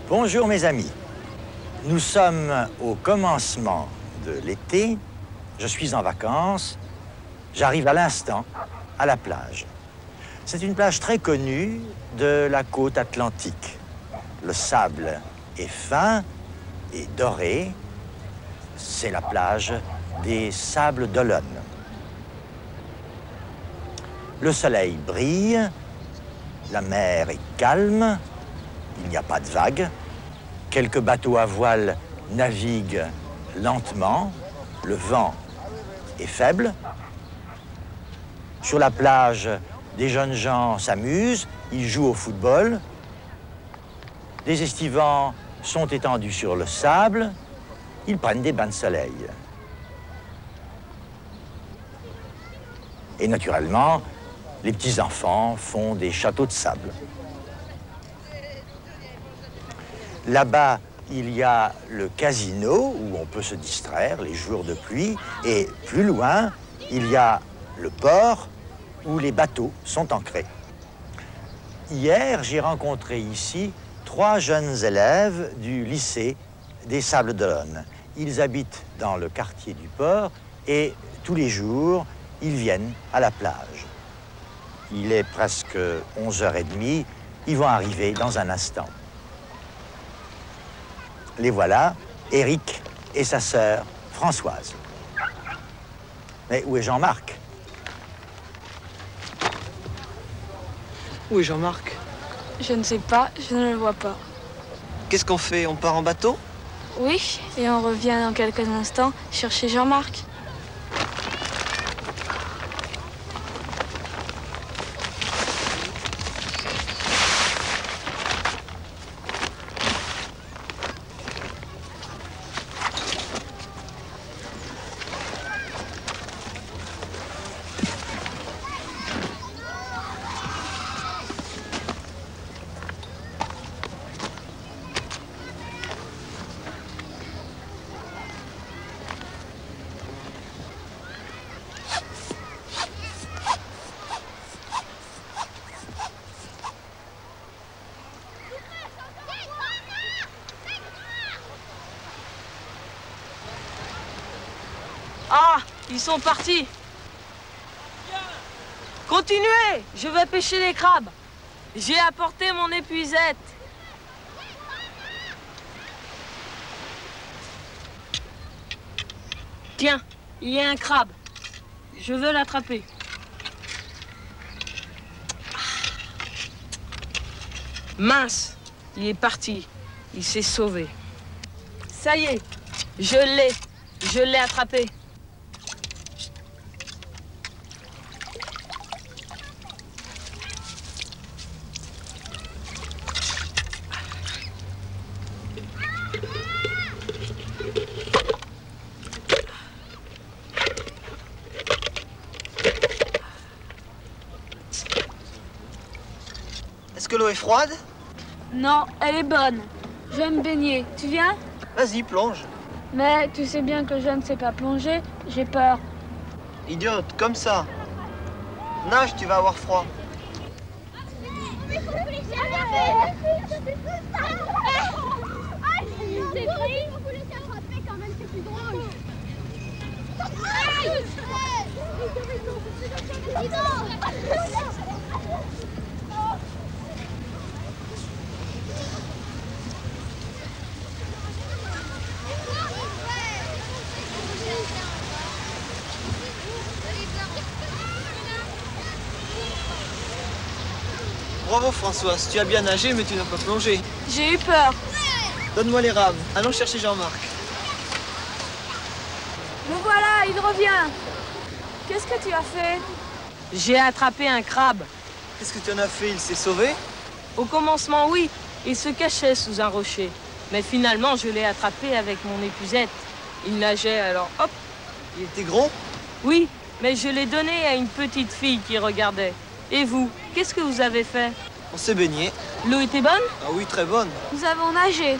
Bonjour mes amis, nous sommes au commencement de l'été, je suis en vacances, j'arrive à l'instant à la plage. C'est une plage très connue de la côte atlantique. Le sable est fin et doré, c'est la plage des Sables d'Olonne. Le soleil brille, la mer est calme, il n'y a pas de vagues. Quelques bateaux à voile naviguent lentement, le vent est faible. Sur la plage, des jeunes gens s'amusent, ils jouent au football. Des estivants sont étendus sur le sable, ils prennent des bains de soleil. Et naturellement, les petits-enfants font des châteaux de sable. Là-bas, il y a le casino où on peut se distraire les jours de pluie. Et plus loin, il y a le port où les bateaux sont ancrés. Hier, j'ai rencontré ici 3 jeunes élèves du lycée des Sables d'Olonne. Ils habitent dans le quartier du port et tous les jours, ils viennent à la plage. Il est presque 11h30, ils vont arriver dans un instant. Les voilà, Eric et sa sœur Françoise. Mais où est Jean-Marc? Où est Jean-Marc? Je ne sais pas, je ne le vois pas. Qu'est-ce qu'on fait? On part en bateau? Oui, et on revient dans quelques instants chercher Jean-Marc. Ah, ils sont partis. Continuez, je vais pêcher les crabes. J'ai apporté mon épuisette. Tiens, il y a un crabe. Je veux l'attraper. Mince, il est parti. Il s'est sauvé. Ça y est, je l'ai attrapé. Est-ce que l'eau est froide? Non, elle est bonne. Je vais me baigner. Tu viens? Vas-y, plonge. Mais tu sais bien que je ne sais pas plonger. J'ai peur. Idiote, comme ça. Nage, tu vas avoir froid. Bravo Françoise, tu as bien nagé mais tu n'as pas plongé. J'ai eu peur. Donne-moi les rames, allons chercher Jean-Marc. Me voilà, il revient. Qu'est-ce que tu as fait? J'ai attrapé un crabe. Qu'est-ce que tu en as fait? Il s'est sauvé? Au commencement, oui, il se cachait sous un rocher. Mais finalement, je l'ai attrapé avec mon épuisette. Il nageait, alors hop. Il était gros? Oui, mais je l'ai donné à une petite fille qui regardait. Et vous, qu'est-ce que vous avez fait? On s'est baigné. L'eau était bonne? Ah oui, très bonne. Nous avons nagé.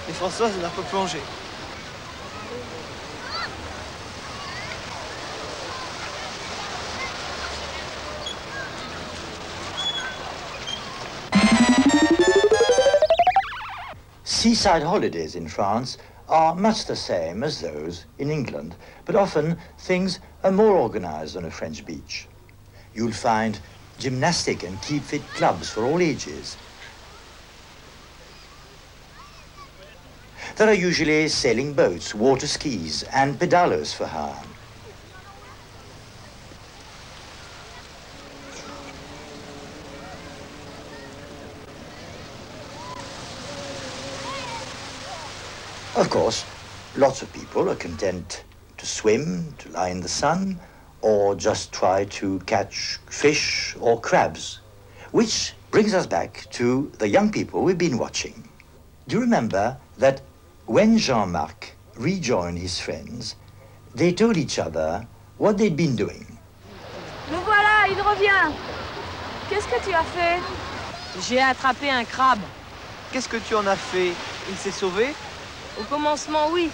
Et Françoise n'a pas plongé. Seaside holidays in France are much the same as those in England, but often things are more organized on a French beach. You'll find gymnastic and keep fit clubs for all ages. There are usually sailing boats, water skis, and pedalers for hire. Of course, lots of people are content to swim, to lie in the sun, or just try to catch fish or crabs. Which brings us back to the young people we've been watching. Do you remember that when Jean-Marc rejoined his friends, they told each other what they'd been doing? Me voilà, il revient. Qu'est-ce que tu as fait? J'ai attrapé un crabe. Qu'est-ce que tu en as fait? Il s'est sauvé? Au commencement, oui,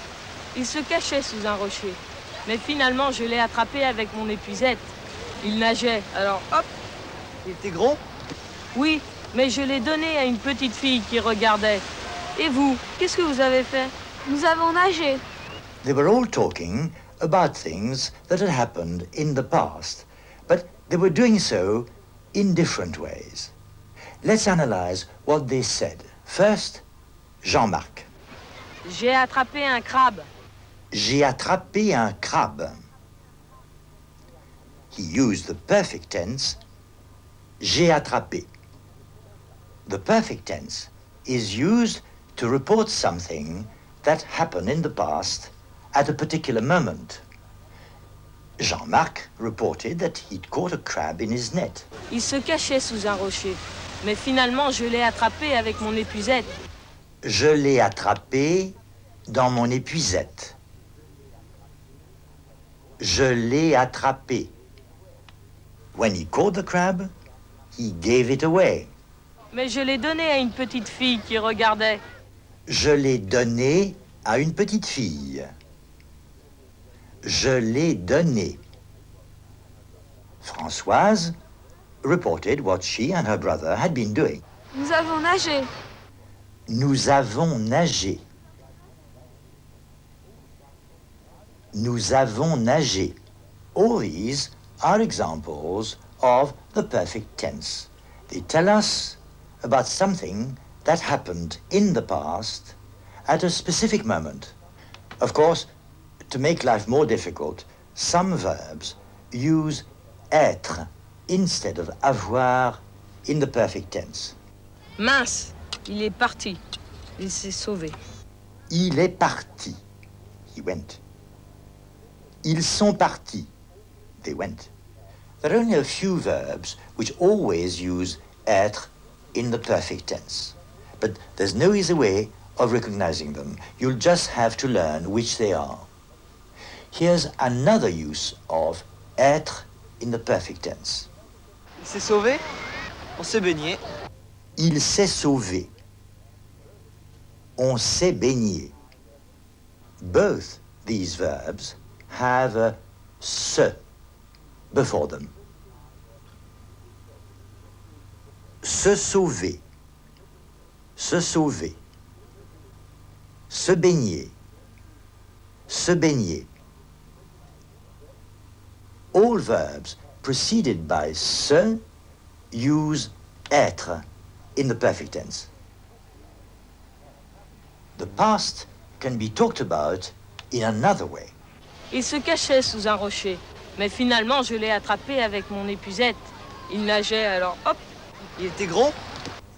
il se cachait sous un rocher. Mais finalement, je l'ai attrapé avec mon épuisette. Il nageait, alors hop. Il était gros? Oui, mais je l'ai donné à une petite fille qui regardait. Et vous, qu'est-ce que vous avez fait? Nous avons nagé. They were all talking about things that had happened in the past, but they were doing so in different ways. Let's analyze what they said. First, Jean-Marc. J'ai attrapé un crabe. J'ai attrapé un crabe. He used the perfect tense, j'ai attrapé. The perfect tense is used to report something that happened in the past at a particular moment. Jean-Marc reported that he'd caught a crab in his net. Il se cachait sous un rocher. Mais finalement, je l'ai attrapé avec mon épuisette. Je l'ai attrapé dans mon épuisette. Je l'ai attrapé. When he caught the crab, he gave it away. Mais je l'ai donné à une petite fille qui regardait. Je l'ai donné à une petite fille. Je l'ai donné. Françoise reported what she and her brother had been doing. Nous avons nagé. Nous avons nagé. Nous avons nagé. All these are examples of the perfect tense. They tell us about something that happened in the past at a specific moment. Of course, to make life more difficult, some verbs use être instead of avoir in the perfect tense. Mince, il est parti. Il s'est sauvé. Il est parti. He went. Ils sont partis. They went. There are only a few verbs which always use être in the perfect tense. But there's no easy way of recognizing them. You'll just have to learn which they are. Here's another use of être in the perfect tense. Il s'est sauvé? On s'est baigné. Il s'est sauvé. On s'est baigné. Both these verbs have a se before them. Se sauver. Se sauver. Se baigner. Se baigner. All verbs preceded by se use être in the perfect tense. The past can be talked about in another way. Il se cachait sous un rocher. Mais finalement, je l'ai attrapé avec mon épuisette. Il nageait, alors hop. Il était gros?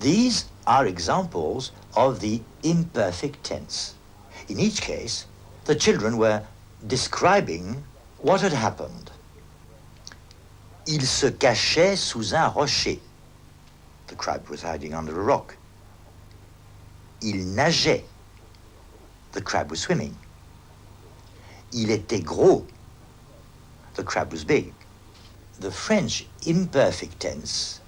These are examples of the imperfect tense. In each case, the children were describing what had happened. Il se cachait sous un rocher. The crab was hiding under a rock. Il nageait. The crab was swimming. Il était gros. The crab was big. The French imperfect tense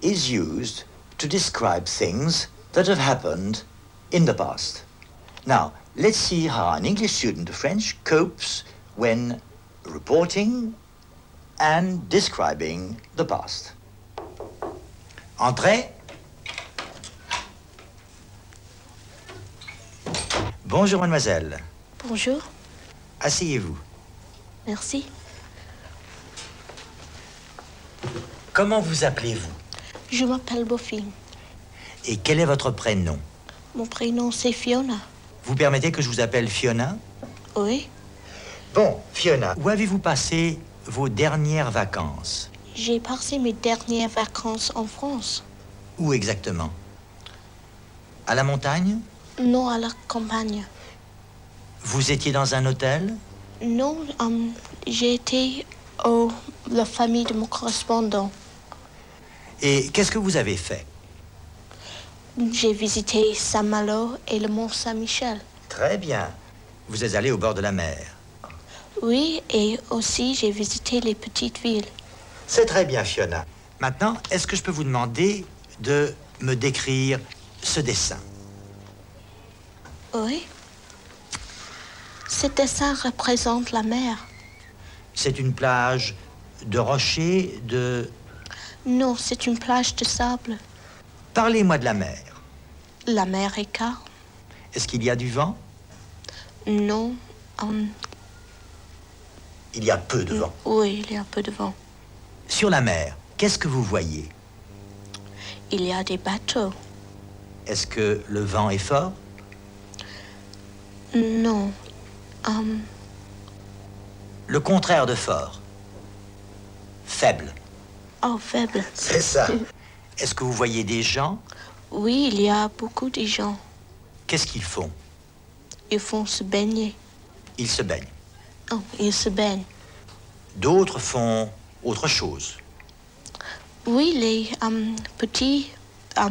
is used to describe things that have happened in the past. Now, let's see how an English student of French copes when reporting and describing the past. Entrez. Bonjour, mademoiselle. Bonjour, Asseyez-vous. merci. Comment vous appelez-vous? Je m'appelle Bofine. Et quel est votre prénom? Mon prénom c'est Fiona. Vous permettez que je vous appelle Fiona? Oui, Bon, Fiona, où avez-vous passé vos dernières vacances? j'ai passé mes dernières vacances en France. Où exactement? À la montagne? Non à la campagne. Vous étiez dans un hôtel? Non, j'ai été la famille de mon correspondant. Et qu'est-ce que vous avez fait? J'ai visité Saint-Malo et le Mont Saint-Michel. Très bien. Vous êtes allé au bord de la mer. Oui, et aussi j'ai visité les petites villes. C'est très bien, Fiona. Maintenant, est-ce que je peux vous demander de me décrire ce dessin? Oui. Ce dessin représente la mer. C'est une plage de rochers, de... Non, c'est une plage de sable. Parlez-moi de la mer. La mer est calme. Est-ce qu'il y a du vent? Non, Il y a peu de vent. oui, il y a un peu de vent. Sur la mer, qu'est-ce que vous voyez? Il y a des bateaux. Est-ce que le vent est fort? Non. Le contraire de fort. Faible. Oh, faible. C'est ça. Est-ce que vous voyez des gens? Oui, il y a beaucoup de gens. Qu'est-ce qu'ils font? Ils font se baigner. Ils se baignent. Oh, ils se baignent. D'autres font autre chose. Oui, les petits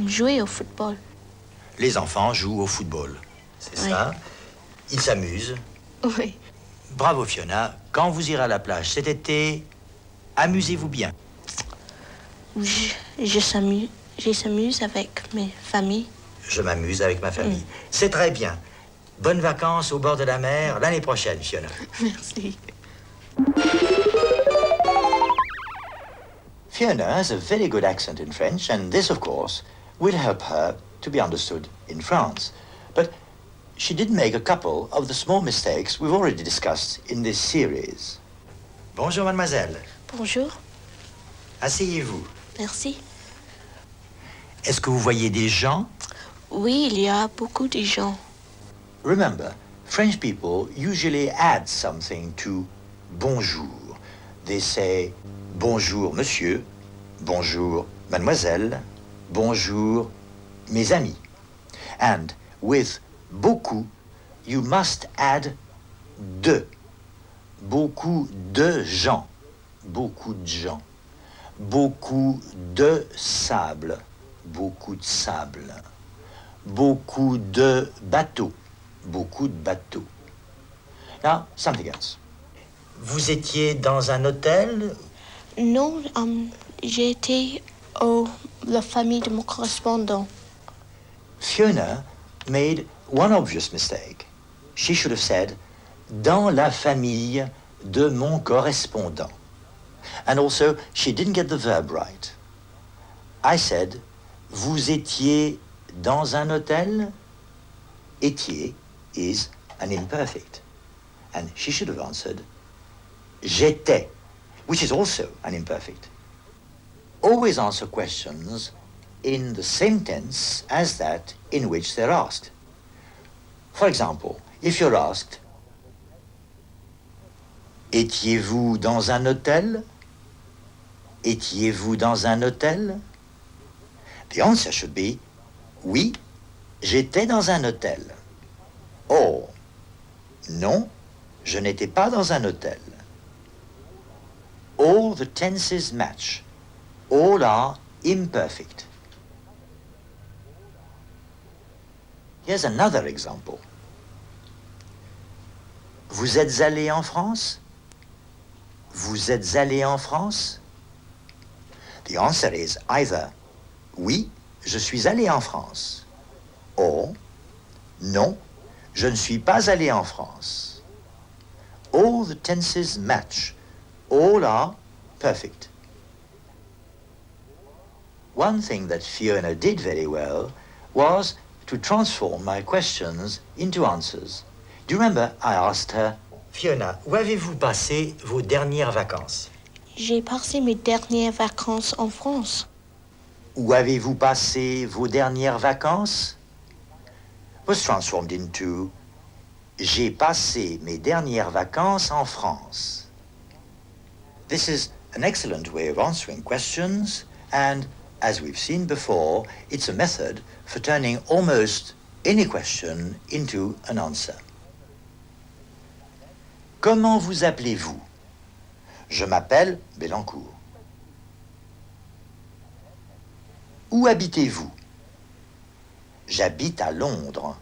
jouent au football. Les enfants jouent au football. C'est Oui. ça. Ils s'amusent. Oui. Bravo, Fiona. Quand vous irez à la plage cet été, amusez-vous bien. Je s'amuse avec mes familles. Je m'amuse avec ma famille. C'est très bien. Bonnes vacances au bord de la mer l'année prochaine, Fiona. Merci. Fiona has a very good accent in French, and this, of course, will help her to be understood in France. But she did make a couple of the small mistakes we've already discussed in this series. Bonjour, mademoiselle. Bonjour. Asseyez-vous. Merci. Est-ce que vous voyez des gens? Oui, il y a beaucoup de gens. Remember, French people usually add something to bonjour. They say bonjour, monsieur, bonjour, mademoiselle, bonjour, mes amis. And with beaucoup, you must add de. Beaucoup de gens. Beaucoup de gens. Beaucoup de sable. Beaucoup de sable. Beaucoup de bateaux. Beaucoup de bateaux. Now, something else. Vous étiez dans un hôtel? Non, j'ai été la famille de mon correspondant. Fiona made one obvious mistake. She should have said, dans la famille de mon correspondant. And also, she didn't get the verb right. I said, vous étiez dans un hôtel? Étiez is an imperfect. And she should have answered, j'étais, which is also an imperfect. Always answer questions in the same tense as that in which they're asked. For example, if you're asked, étiez-vous dans un hôtel? Étiez-vous dans un hôtel? The answer should be, oui, j'étais dans un hôtel. Or, non, je n'étais pas dans un hôtel. All the tenses match. All are imperfect. Here's another example. Vous êtes allé en France? Vous êtes allé en France? The answer is either oui, je suis allé en France, or non, je ne suis pas allé en France. All the tenses match. All are perfect. One thing that Fiona did very well was to transform my questions into answers. Do you remember I asked her, Fiona, où avez-vous passé vos dernières vacances? J'ai passé mes dernières vacances en France. Où avez-vous passé vos dernières vacances? Was transformed into j'ai passé mes dernières vacances en France. This is an excellent way of answering questions, and as we've seen before, it's a method for turning almost any question into an answer. Comment vous appelez-vous? Je m'appelle Bélancourt. Où habitez-vous? J'habite à Londres.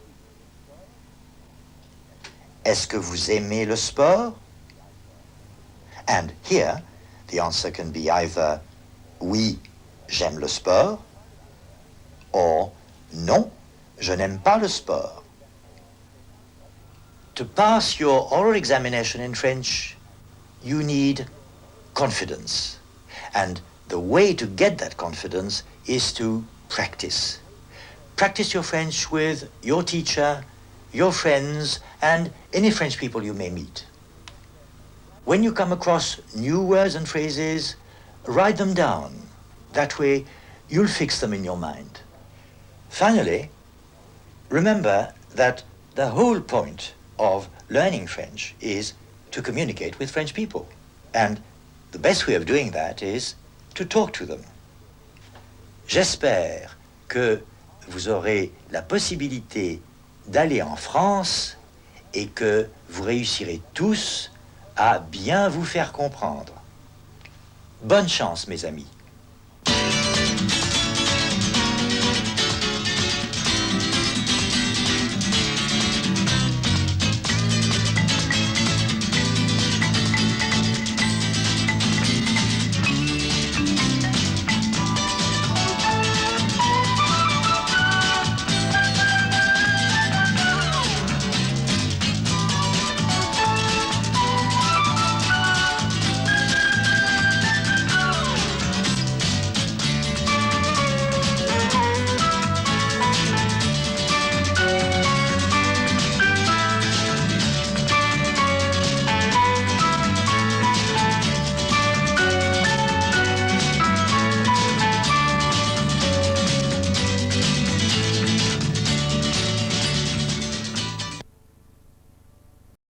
Est-ce que vous aimez le sport? And here, the answer can be either oui, j'aime le sport, or non, je n'aime pas le sport. To pass your oral examination in French, you need confidence. And the way to get that confidence is to practice. Practice your French with your teacher, your friends, and any French people you may meet. When you come across new words and phrases, write them down. That way, you'll fix them in your mind. Finally, remember that the whole point of learning French is to communicate with French people. And the best way of doing that is to talk to them. J'espère que vous aurez la possibilité d'aller en France et que vous réussirez tous à bien vous faire comprendre. Bonne chance, mes amis.